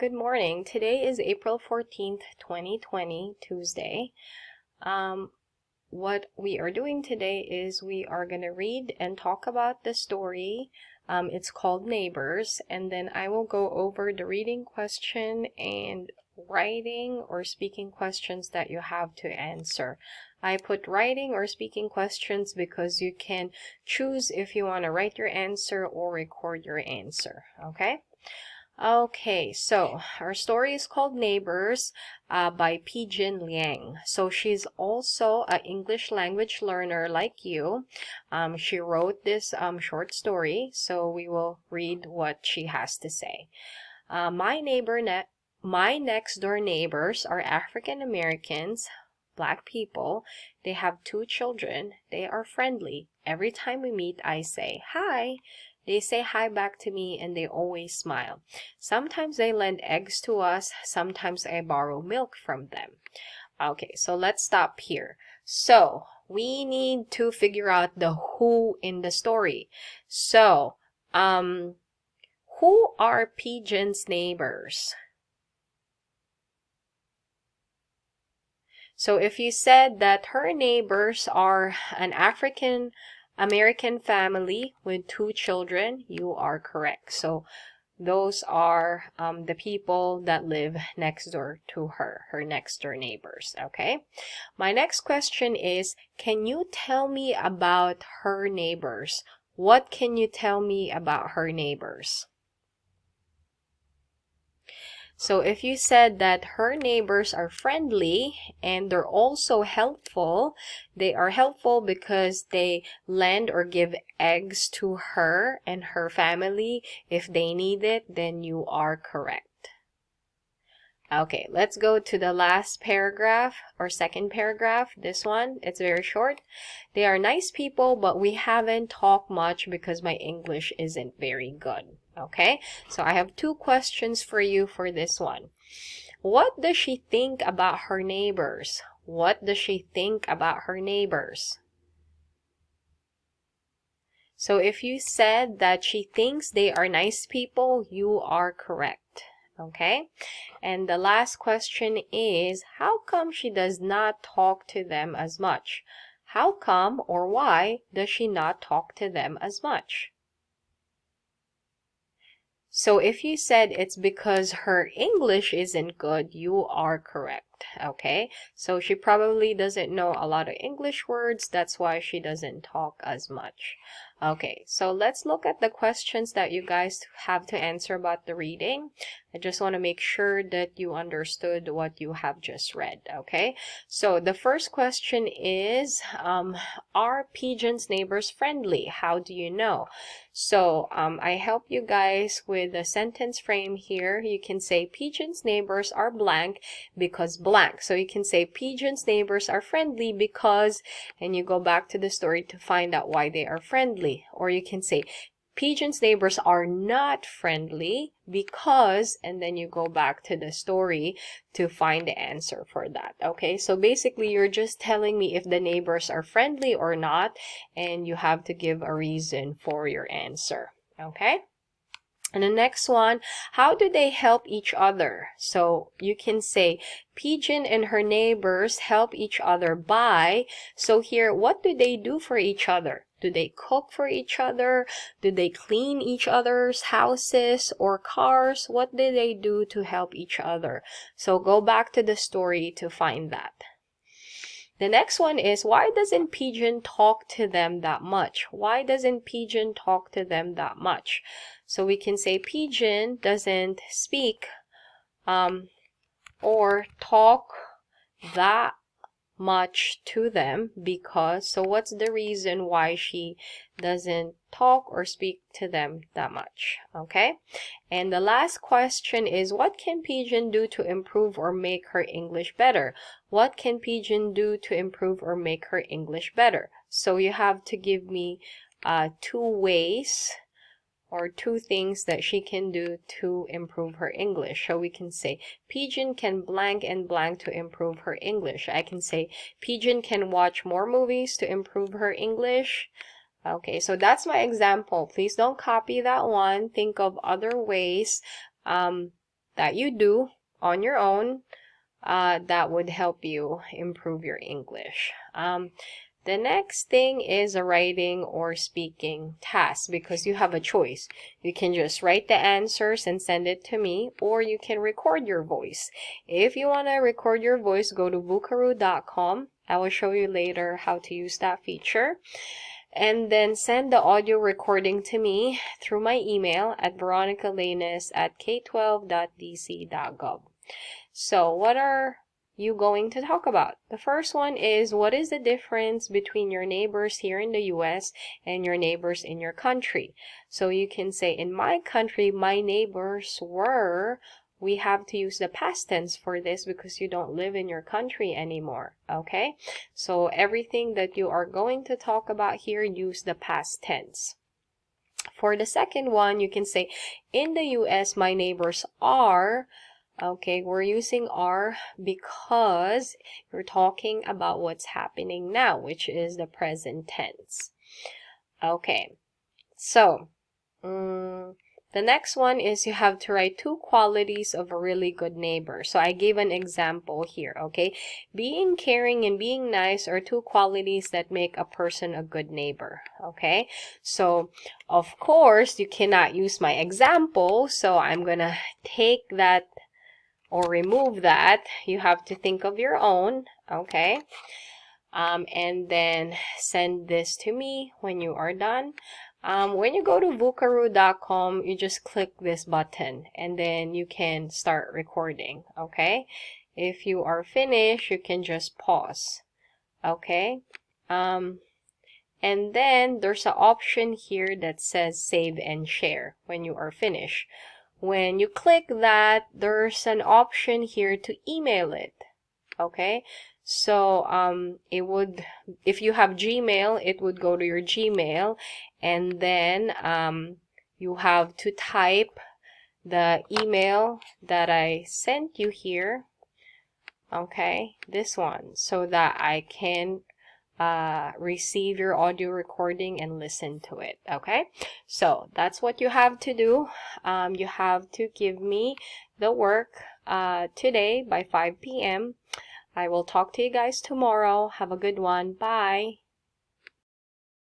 good morning. Today is April 14th, 2020, Tuesday. What we are doing today is we are going to read and talk about the story. It's called Neighbors, and then I will go over the reading question and writing or speaking questions that you have to answer. I put writing or speaking questions because you can choose if you want to write your answer or record your answer, okay? Okay, so our story is called Neighbors by Pigeon Liang. So she's also an English language learner like you. She wrote this short story, so we will read what she has to say. My next door neighbors are African Americans, Black people. They have 2 children. They are friendly. Every time we meet, I say, "Hi." They say hi back to me and they always smile. Sometimes they lend eggs to us. Sometimes I borrow milk from them. Okay, so let's stop here. So we need to figure out the who in the story. So, who are Pigeon's neighbors? So if you said that her neighbors are an African American family with 2 children, you are correct. So those are the people that live next door to her next door neighbors, okay? My next question is, can you tell me about her neighbors? What can you tell me about her neighbors? So if you said that her neighbors are friendly and they're also helpful, they are helpful because they lend or give eggs to her and her family if they need it, then you are correct. Okay, let's go to the last paragraph or second paragraph. This one, it's very short. They are nice people, but we haven't talked much because my English isn't very good. Okay, so I have 2 questions for you for this one. What does she think about her neighbors? What does she think about her neighbors? So if you said that she thinks they are nice people, you are correct. Okay, and the last question is, how come she does not talk to them as much? How come or why does she not talk to them as much? So if you said it's because her English isn't good, you are correct, okay? So she probably doesn't know a lot of English words, that's why she doesn't talk as much. Okay, so let's look at the questions that you guys have to answer about the reading. I just want to make sure that you understood what you have just read, okay? So the first question is, are Pigeon's neighbors friendly? How do you know? So I help you guys with the sentence frame here. You can say Pigeon's neighbors are blank because blank. So you can say Pigeon's neighbors are friendly because, and you go back to the story to find out why they are friendly. Or you can say Pigeon's neighbors are not friendly because, and then you go back to the story to find the answer for that. Okay, so basically you're just telling me if the neighbors are friendly or not, and you have to give a reason for your answer. Okay, and the next one, how do they help each other? So you can say Pigeon and her neighbors help each other by, so here, what do they do for each other? Do they cook for each other? Do they clean each other's houses or cars? What do they do to help each other? So go back to the story to find that. The next one is, why doesn't Pigeon talk to them that much? Why doesn't Pigeon talk to them that much? So we can say Pigeon doesn't speak or talk that much to them because, so what's the reason why she doesn't talk or speak to them that much? Okay, and the last question is, what can Pigeon do to improve or make her English better? What can Pigeon do to improve or make her English better? So you have to give me 2 ways or 2 things that she can do to improve her English. So we can say Pigeon can blank and blank to improve her English. I can say Pigeon can watch more movies to improve her English. Okay, so that's my example. Please don't copy that one. Think of other ways that you do on your own that would help you improve your English. The next thing is a writing or speaking task, because you have a choice. You can just write the answers and send it to me, or you can record your voice. If you want to record your voice, go to vukaroo.com. I will show you later how to use that feature. And then send the audio recording to me through my email at veronicalanis@k12.dc.gov. So what are you going to talk about? The first one is, what is the difference between your neighbors here in the US and your neighbors in your country? So you can say, in my country, my neighbors were. We have to use the past tense for this because you don't live in your country anymore, okay? So everything that you are going to talk about here, use the past tense. For the second one, you can say, in the US, my neighbors are. Okay, we're using are because you're talking about what's happening now, which is the present tense. Okay, so the next one is you have to write 2 qualities of a really good neighbor. So I gave an example here, okay? Being caring and being nice are 2 qualities that make a person a good neighbor, okay? So, of course, you cannot use my example, so I'm gonna take that or remove that. You have to think of your own, okay? And then send this to me when you are done. When you go to vukaroo.com, you just click this button and then you can start recording, okay? If you are finished, you can just pause, okay? And then there's an option here that says save and share when you are finished. When you click that, there's an option here to email it, okay? So it would, if you have Gmail, it would go to your Gmail, and then you have to type the email that I sent you here, okay, this one, so that I can receive your audio recording and listen to it, okay? So that's what you have to do. You have to give me the work today by 5 p.m. I will talk to you guys tomorrow. Have a good one. Bye.